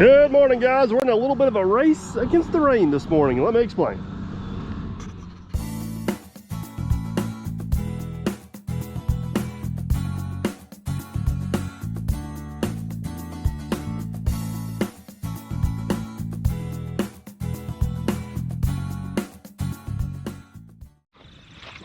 Good morning, guys. We're in a little bit of a race against the rain this morning. Let me explain.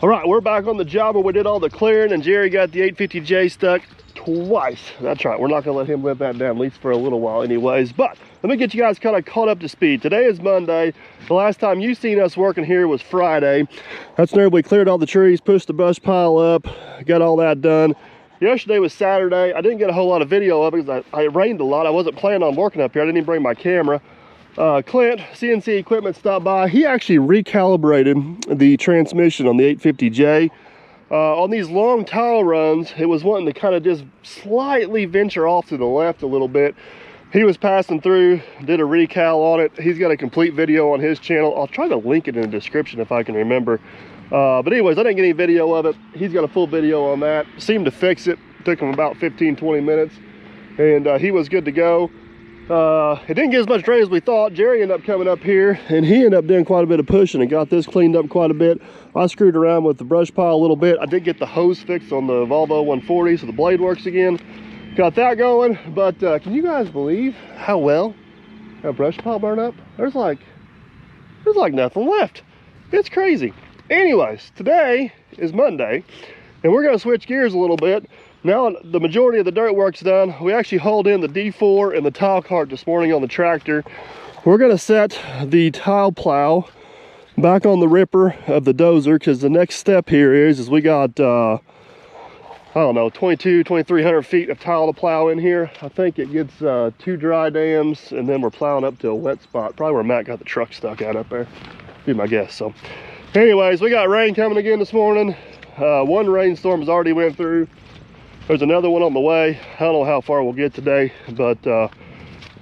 All right, we're back on the job where we did all the clearing, and Jerry got the 850J stuck twice. That's right, we're not gonna let him live that down, at least for a little while anyways. But let me get you guys kind of caught up to speed. Today is Monday. The last time you seen us working here was Friday. That's whenever we cleared all the trees, pushed the brush pile up, got all that done. Yesterday was Saturday. I didn't get a whole lot of video of it because it rained a lot. I wasn't planning on working up here. I didn't even bring my camera. Clint, CNC Equipment, stopped by. He actually recalibrated the transmission on the 850J. On these long tile runs, it was wanting to kind of just slightly venture off to the left a little bit. He was passing through, did a recal on it. He's got a complete video on his channel. I'll try to link it in the description if I can remember. But anyways, I didn't get any video of it. He's got a full video on that. Seemed to fix it. Took him about 15-20 minutes. And he was good to go. It didn't get as much rain as we thought. Jerry ended up coming up here and he ended up doing quite a bit of pushing and got this cleaned up quite a bit. I screwed around with the brush pile a little bit. I did get the hose fixed on the Volvo 140 so the blade works again. Got that going, but can you guys believe how well that brush pile burned up? There's like nothing left. It's crazy. Anyways, today is Monday and we're gonna switch gears a little bit. Now the majority of the dirt work's done. We actually hauled in the D4 and the tile cart this morning on the tractor. We're gonna set the tile plow back on the ripper of the dozer because the next step here is we got, I don't know, 2,300 feet of tile to plow in here. I think it gets 2 dry dams and then we're plowing up to a wet spot. Probably where Matt got the truck stuck out up there, be my guess. So anyways, we got rain coming again this morning. One rainstorm has already went through. There's another one on the way. I don't know how far we'll get today, but at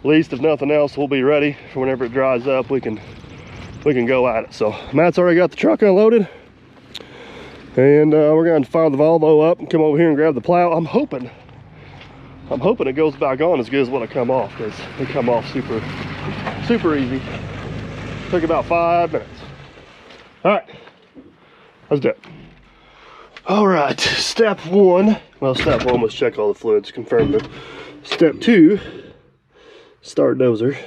least if nothing else, we'll be ready for whenever it dries up. We can go at it. So Matt's already got the truck unloaded, and we're going to fire the Volvo up and come over here and grab the plow. I'm hoping it goes back on as good as what it come off, because it come off super easy. Took about 5 minutes. All right, let's do it. All right, step one. Well, step one was check all the fluids, confirm them. Step two, start dozer.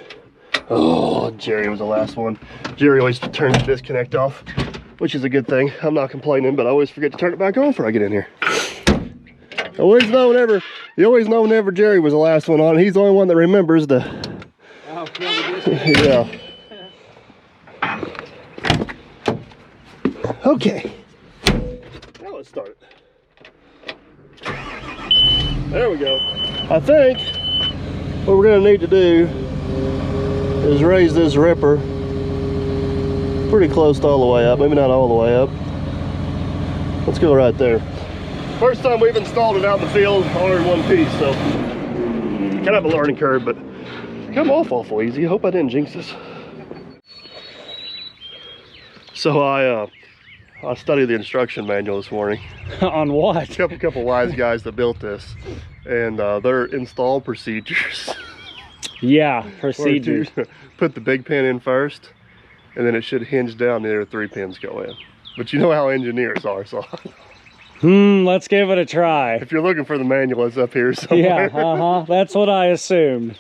Oh, Jerry was the last one. Jerry always turns the disconnect off, which is a good thing. I'm not complaining, but I always forget to turn it back on before I get in here. You always know whenever Jerry was the last one on. He's the only one that remembers the. Oh, yeah. Okay. Now let's start it. There we go. I think what we're going to need to do is raise this ripper pretty close to all the way up. Maybe not all the way up. Let's go right there. First time we've installed it out in the field all in one piece, so kind of a learning curve, but come off awful easy. I hope I didn't jinx this. So I studied the instruction manual this morning. On what? Couple wise guys that built this, and their install procedures. Yeah, procedures. Put the big pin in first, and then it should hinge down, the other 3 pins go in. But you know how engineers are, so. Let's give it a try. If you're looking for the manual, it's up here somewhere. Yeah, that's what I assumed.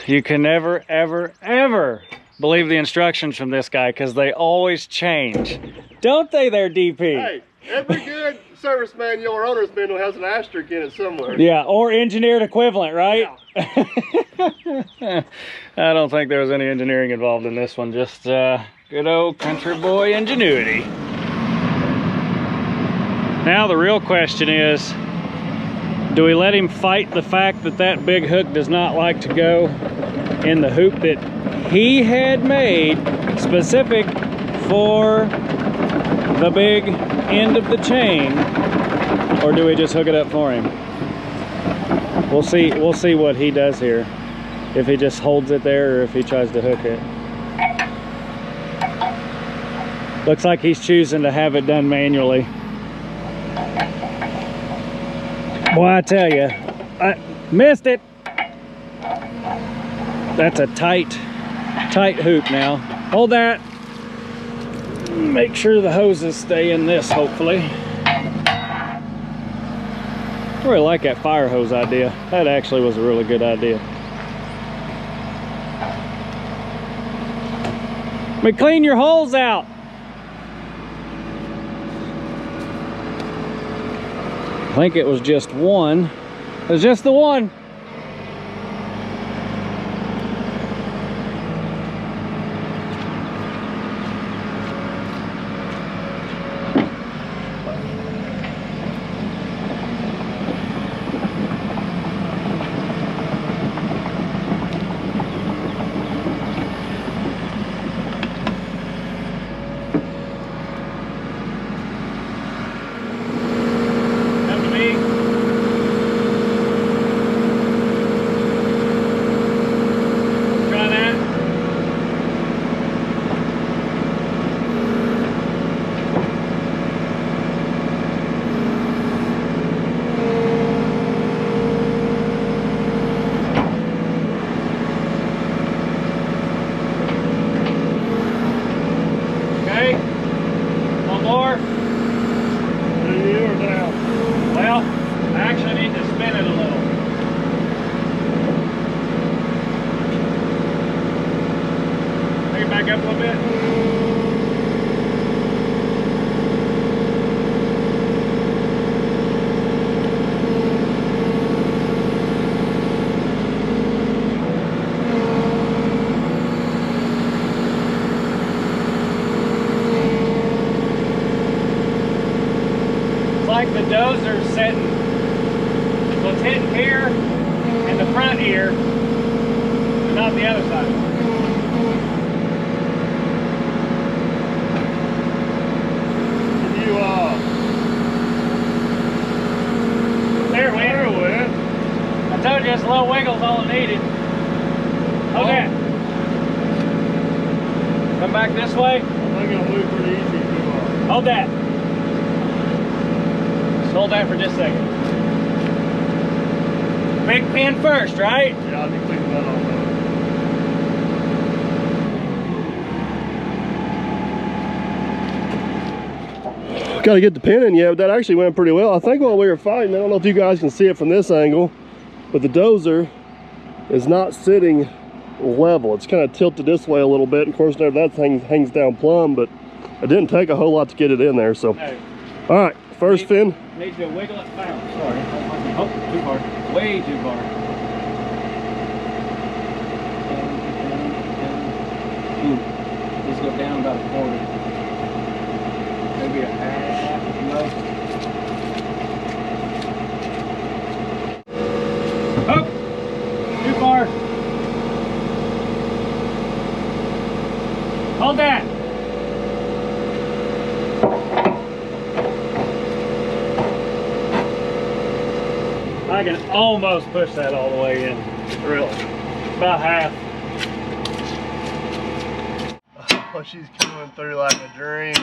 You can never, ever, ever believe the instructions from this guy because they always change. Don't they there, DP? Hey, every good service manual or owner's manual has an asterisk in it somewhere. Yeah, or engineered equivalent, right? Yeah. I don't think there was any engineering involved in this one, just good old country boy ingenuity. Now the real question is, do we let him fight the fact that that big hook does not like to go in the hoop that he had made specific for the big end of the chain, or do we just hook it up for him? We'll see what he does here, if he just holds it there or if he tries to hook it. Looks like he's choosing to have it done manually. Boy, I tell you, I missed it. That's a tight hoop now. Hold that. Make sure the hoses stay in this, hopefully. I really like that fire hose idea. That actually was a really good idea. Let me clean your holes out. I think it was just one. It was just the one. Like the dozer setting, so it's hitting here and the front here, but not the other side. Can you There it went. I told you, just a little wiggle's all it needed. Hold that. Come back this way. I think it'll move pretty easy if you Hold that. Hold that for just a second. Big pin first, right? Yeah, I need to clean that off. Got to get the pin in, yeah, but that actually went pretty well. I think while we were fighting, I don't know if you guys can see it from this angle, but the dozer is not sitting level. It's kind of tilted this way a little bit. Of course, there that thing hangs down plumb, but it didn't take a whole lot to get it in there. So, all right, first fin. Need to wiggle it down. Sorry. Oh, too far. Way too far. Just go down about a quarter. Maybe a half at the most. Oh! Too far. Hold that. I can almost push that all the way in. Really. About half. Oh, she's coming through like a dream.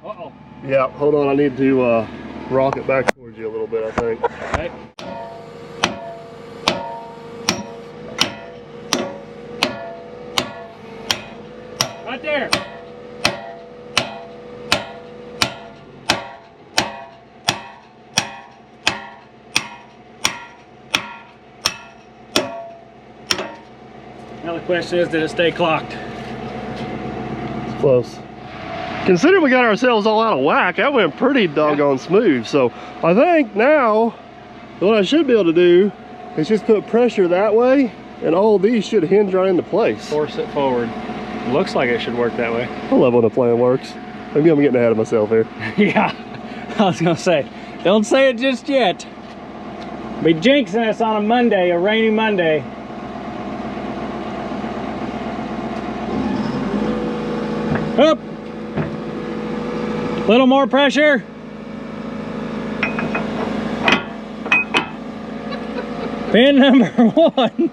Uh-oh. Yeah, hold on. I need to rock it back towards you a little bit, I think. Okay. Right there. Now the question is, did it stay clocked? It's close. Considering we got ourselves all out of whack, that went pretty doggone smooth. So I think now what I should be able to do is just put pressure that way, and all these should hinge right into place. Force it forward. Looks like it should work that way. I love when the plan works. Maybe I'm getting ahead of myself here. Yeah, I was gonna say, don't say it just yet. Be jinxing us on a Monday, a rainy Monday. Up. Little more pressure. Pin number 1.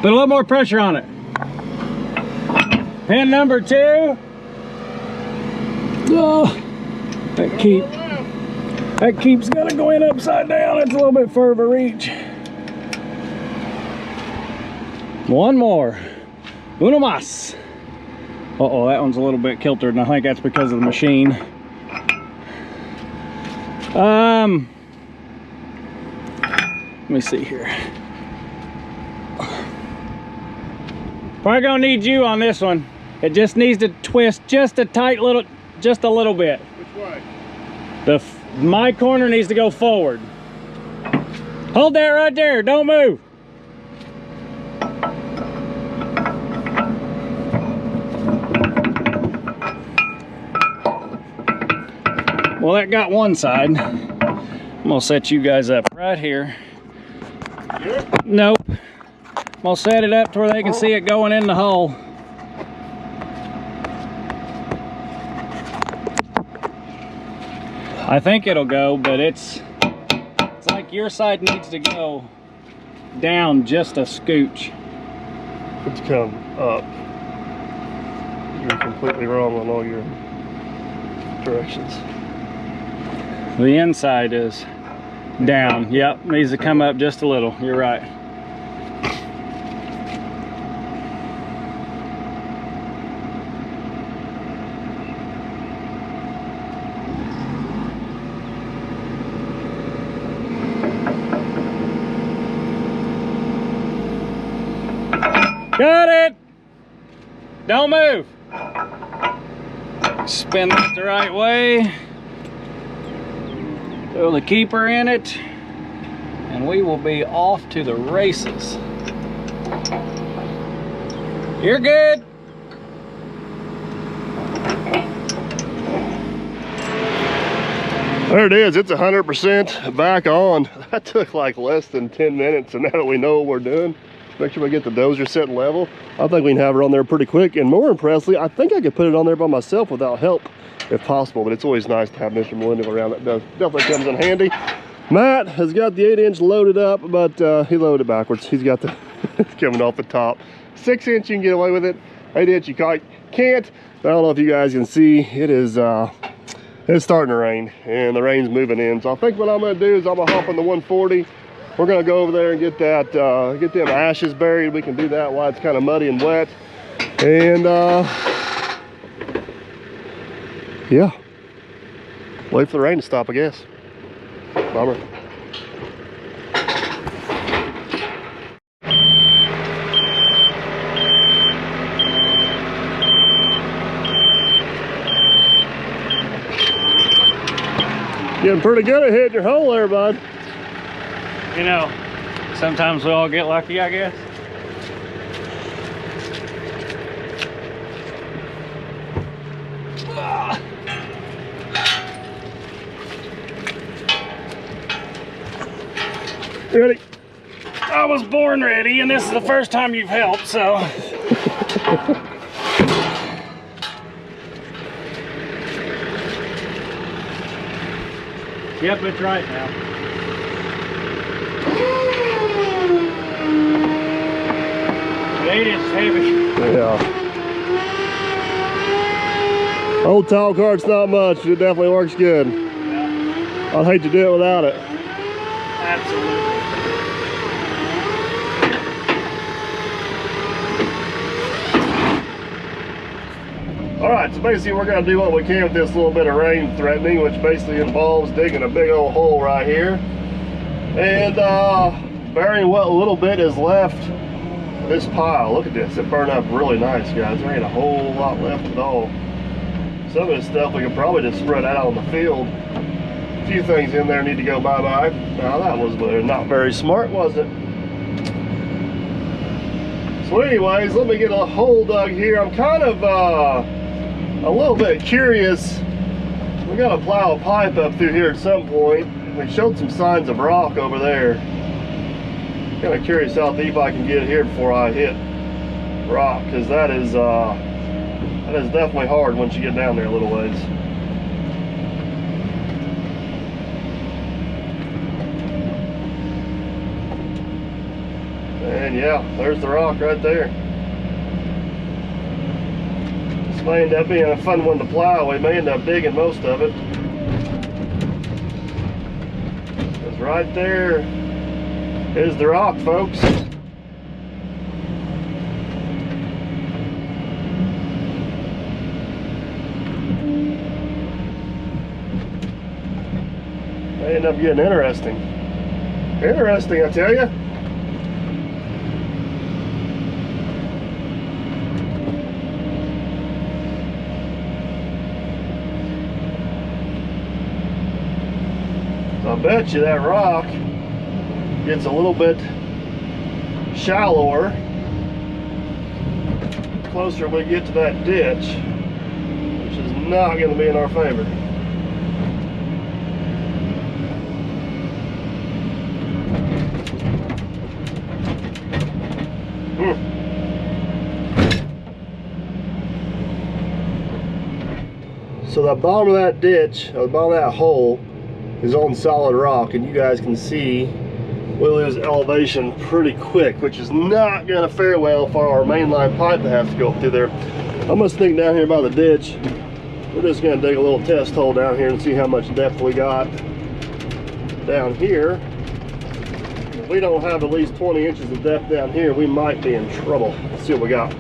Put a little more pressure on it. Pin number 2. Oh, that keeps gonna go in upside down. It's a little bit further of a reach. One more. Uno más. Uh-oh, that one's a little bit kiltered, and I think that's because of the machine. Let me see here. Probably gonna need you on this one. It just needs to twist just a little bit. Which way? My corner needs to go forward. Hold that right there, don't move. Well, that got one side. I'm gonna set you guys up right here. Here? Nope. I'm gonna set it up to where they can see it going in the hole. I think it'll go, but it's like your side needs to go down just a scooch. It's come up. You're completely wrong on all your directions. The inside is down. Yep, needs to come up just a little. You're right. Got it! Don't move. Spin it the right way. Throw the keeper in it, and we will be off to the races. You're good. There it is. It's 100% back on. That took like less than 10 minutes, and now that we know what we're doing, make sure we get the dozer set and level. I think we can have her on there pretty quick, and more impressively, I think I could put it on there by myself without help if possible, but it's always nice to have Mr. Millennial around. That definitely comes in handy. Matt has got the 8-inch loaded up, but he loaded it backwards. He's got the it's coming off the top. 6-inch you can get away with it. 8-inch you can't. But I don't know if you guys can see, it is it's starting to rain, and the rain's moving in. So I think what I'm gonna do is I'm gonna hop on the 140. We're gonna go over there and get that get them ashes buried. We can do that while it's kind of muddy and wet. And yeah, wait for the rain to stop, I guess. Bummer. Getting pretty good at hitting your hole there, bud. You know, sometimes we all get lucky, I guess. Ready? I was born ready, and this is the first time you've helped, so. Yep, it's right now. The 8-inch heavy. Yeah. Old towel cart's not much, it definitely works good. Yeah. I'd hate to do it without it. Absolutely. All right, so basically we're gonna do what we can with this little bit of rain threatening, which basically involves digging a big old hole right here and burying what little bit is left of this pile. Look at this, it burned up really nice, guys. There ain't a whole lot left at all. Some of this stuff we could probably just spread out on the field. A few things in there need to go bye-bye. Now that was not very smart, was it? So anyways, let me get a hole dug here. I'm kind of a little bit curious. We gotta plow a pipe up through here at some point. We showed some signs of rock over there. Kind of curious how deep I can get here before I hit rock, because that is definitely hard once you get down there a little ways. And yeah, there's the rock right there. This may end up being a fun one to plow. We may end up digging most of it. Because right there is the rock, folks. May end up getting interesting. Interesting, I tell you. So I bet you that rock gets a little bit shallower the closer we get to that ditch, which is not going to be in our favor. So the bottom of that ditch, or the bottom of that hole, is on solid rock, and you guys can see we lose elevation pretty quick, which is not going to fare well for our mainline pipe that has to go through there. I'm going to stick down here by the ditch. We're just going to dig a little test hole down here and see how much depth we got down here. If we don't have at least 20 inches of depth down here, we might be in trouble. Let's see what we got.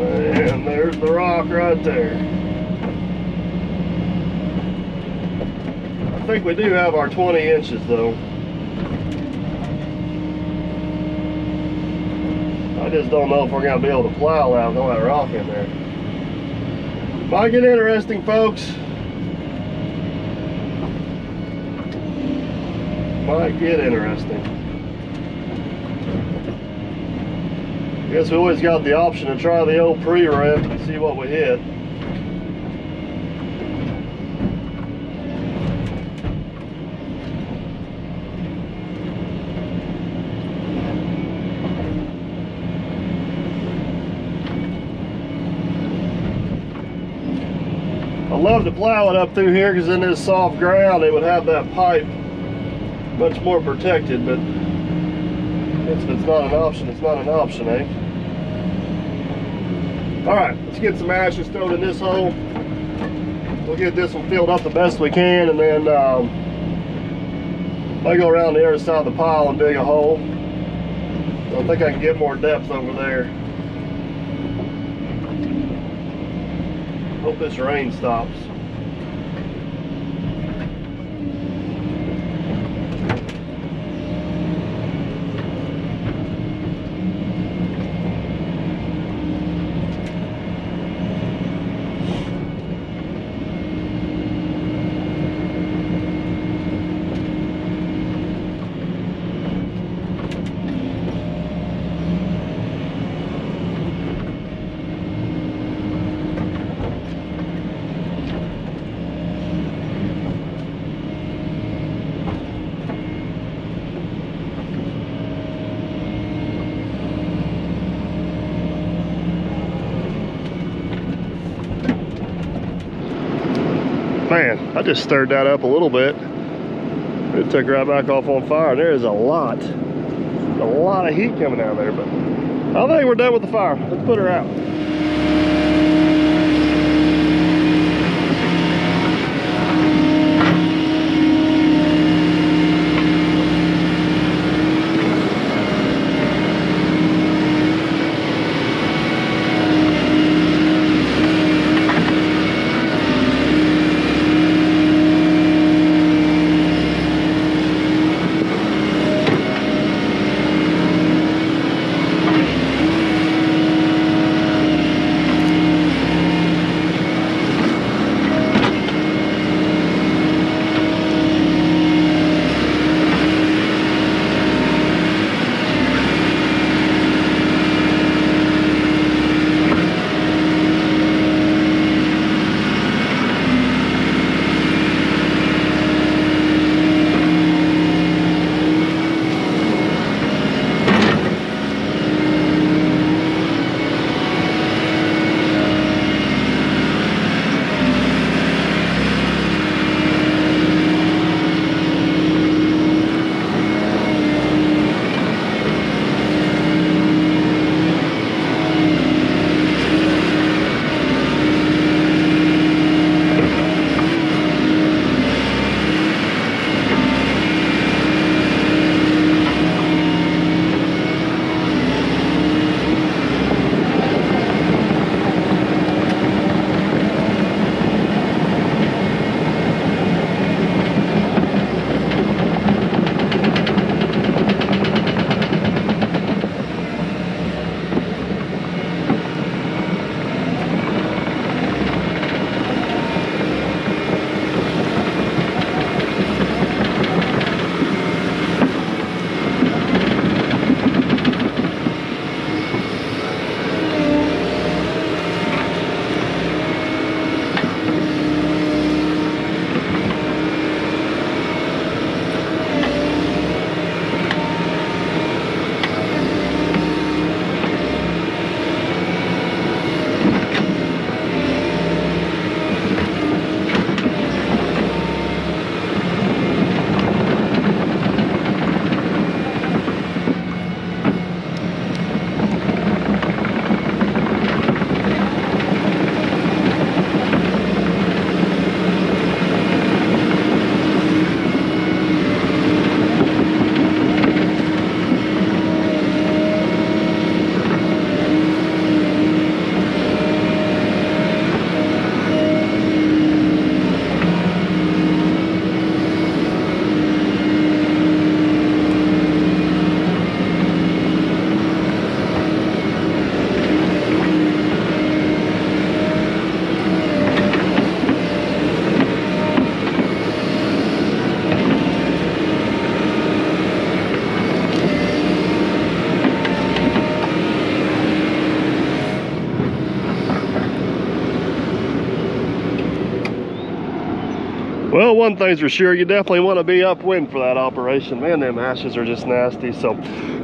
And there's the rock right there. I think we do have our 20 inches though. I just don't know if we're going to be able to plow out with all that rock in there. Might get interesting, folks. Might get interesting. I guess we always got the option to try the old pre-rip and see what we hit. I love to plow it up through here because in this soft ground it would have that pipe much more protected, but if it's not an option, it's not an option, eh? Alright, let's get some ashes thrown in this hole. We'll get this one filled up the best we can, and then I go around the other side of the pile and dig a hole. I think I can get more depth over there. Hope this rain stops. Man, I just stirred that up a little bit. It took right back off on fire. There is a lot of heat coming out of there, but I think we're done with the fire. Let's put her out. Well, one thing's for sure, you definitely want to be upwind for that operation. Man, them ashes are just nasty. So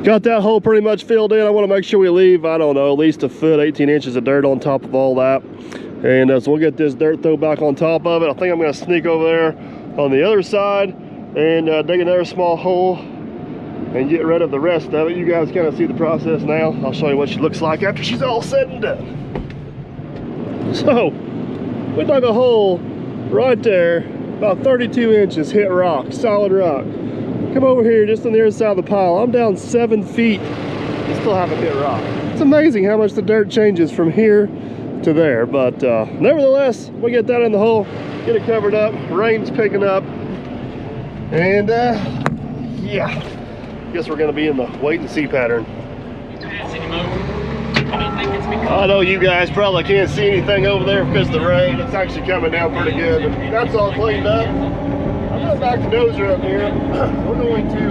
got that hole pretty much filled in. I want to make sure we leave, I don't know, at least a foot, 18 inches of dirt on top of all that. And so we'll get this dirt thrown back on top of it. I think I'm going to sneak over there on the other side and dig another small hole and get rid of the rest of it. You guys kind of see the process now. I'll show you what she looks like after she's all said and done. So we dug a hole right there, about 32 inches, hit rock, solid rock. Come over here just on the other side of the pile. I'm down 7 feet and still haven't hit rock. It's amazing how much the dirt changes from here to there, but nevertheless, we get that in the hole, get it covered up. Rain's picking up, and yeah, guess we're gonna be in the wait and see pattern. I know you guys probably can't see anything over there because of the rain. It's actually coming down pretty good. That's all cleaned up. I'm going back to dozer up here. We're going to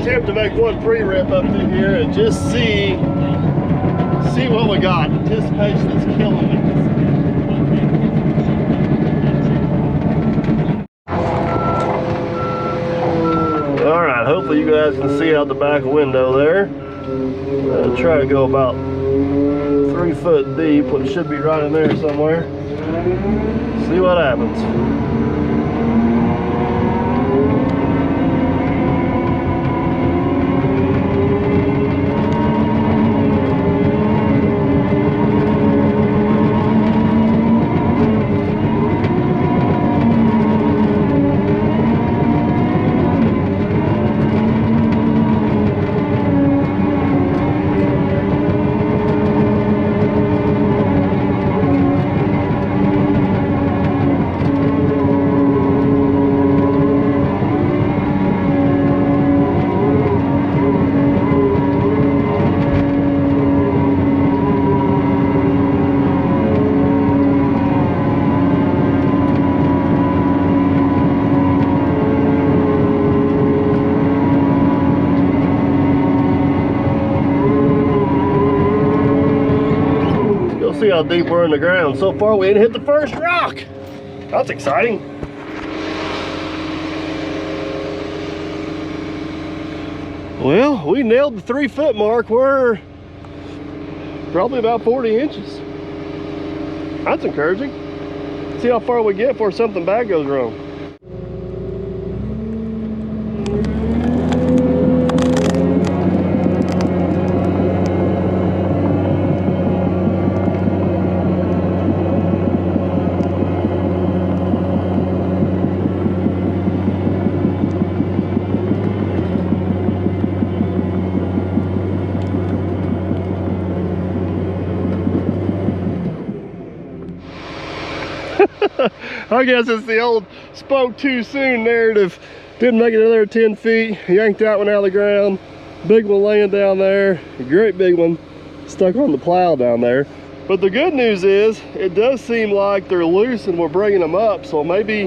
attempt to make one pre-rip up through here and just see what we got. Anticipation is killing me. All right, hopefully you guys can see out the back window there. I'll try to go about 3 foot deep, which should be right in there somewhere. See what happens. See how deep we're in the ground. So far we ain't hit the first rock. That's exciting. Well, we nailed the 3 foot mark. We're probably about 40 inches. That's encouraging. See how far we get before something bad goes wrong. I guess it's the old spoke too soon narrative. Didn't make it another 10 feet. Yanked that one out of the ground. Big one laying down there. A great big one stuck on the plow down there. But the good news is it does seem like they're loose and we're bringing them up. So maybe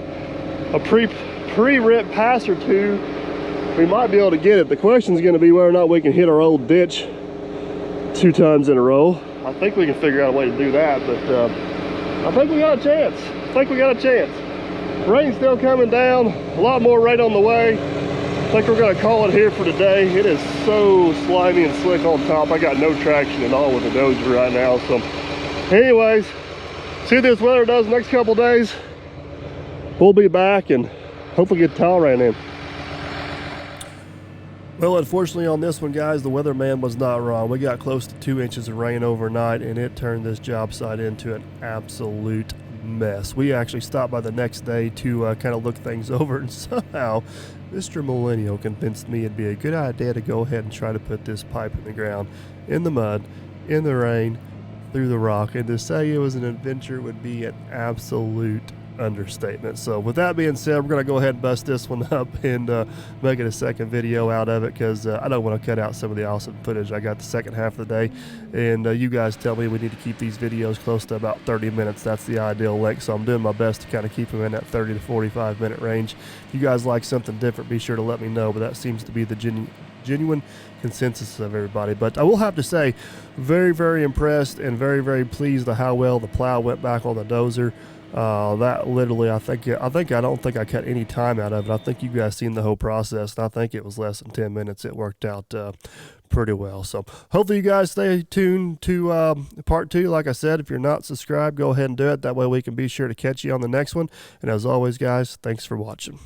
a pre-rip pass or two, we might be able to get it. The question is going to be whether or not we can hit our old ditch 2 times in a row. I think we can figure out a way to do that, but I think we got a chance. Rain's still coming down, a lot more rain on the way. I think we're gonna call it here for today. It is so slimy and slick on top. I got no traction at all with the dozer right now. So anyways, see what this weather does the next couple days. We'll be back and hopefully get the tile ran in. Well, unfortunately on this one, guys, the weatherman was not wrong. We got close to 2 inches of rain overnight and it turned this job site into an absolute mess. We actually stopped by the next day to kind of look things over, and somehow Mr. Millennial convinced me it'd be a good idea to go ahead and try to put this pipe in the ground, in the mud, in the rain, through the rock, and to say it was an adventure would be an absolute understatement. So with that being said, we're going to go ahead and bust this one up and make it a second video out of it, because I don't want to cut out some of the awesome footage. I got the second half of the day, and you guys tell me we need to keep these videos close to about 30 minutes. That's the ideal length, so I'm doing my best to kind of keep them in that 30 to 45 minute range. If you guys like something different, be sure to let me know, but that seems to be the genuine consensus of everybody. But I will have to say, very, very impressed and very, very pleased with how well the plow went back on the dozer. That literally, I don't think I cut any time out of it. I think you guys seen the whole process, and I think it was less than 10 minutes. It worked out pretty well. So hopefully you guys stay tuned to part 2. Like I said, if you're not subscribed, go ahead and do it. That way we can be sure to catch you on the next one. And as always, guys, thanks for watching.